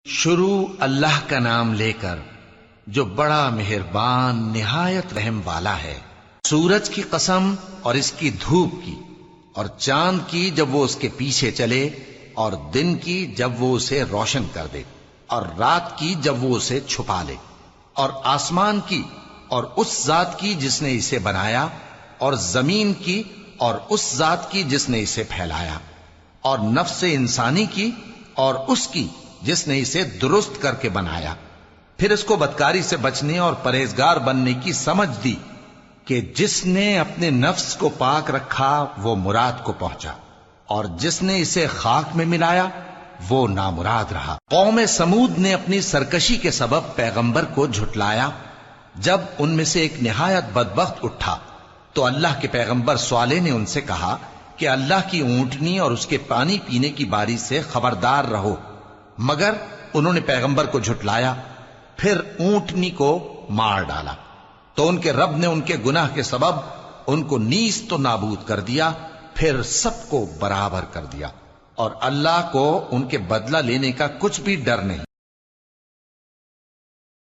شروع اللہ کا نام لے کر جو بڑا مہربان نہایت رحم والا ہے۔ سورج کی قسم اور اس کی دھوپ کی، اور چاند کی جب وہ اس کے پیچھے چلے، اور دن کی جب وہ اسے روشن کر دے، اور رات کی جب وہ اسے چھپا لے، اور آسمان کی اور اس ذات کی جس نے اسے بنایا، اور زمین کی اور اس ذات کی جس نے اسے پھیلایا، اور نفس انسانی کی اور اس کی جس نے اسے درست کر کے بنایا۔ پھر اس کو بدکاری سے بچنے اور پرہیزگار بننے کی سمجھ دی کہ جس نے اپنے نفس کو پاک رکھا وہ مراد کو پہنچا، اور جس نے اسے خاک میں ملایا وہ نامراد رہا۔ قوم سمود نے اپنی سرکشی کے سبب پیغمبر کو جھٹلایا۔ جب ان میں سے ایک نہایت بدبخت اٹھا تو اللہ کے پیغمبر صالح نے ان سے کہا کہ اللہ کی اونٹنی اور اس کے پانی پینے کی باری سے خبردار رہو، مگر انہوں نے پیغمبر کو جھٹلایا۔ پھر اونٹنی کو مار ڈالا تو ان کے رب نے ان کے گناہ کے سبب ان کو نیست و نابود کر دیا، پھر سب کو برابر کر دیا، اور اللہ کو ان کے بدلہ لینے کا کچھ بھی ڈر نہیں۔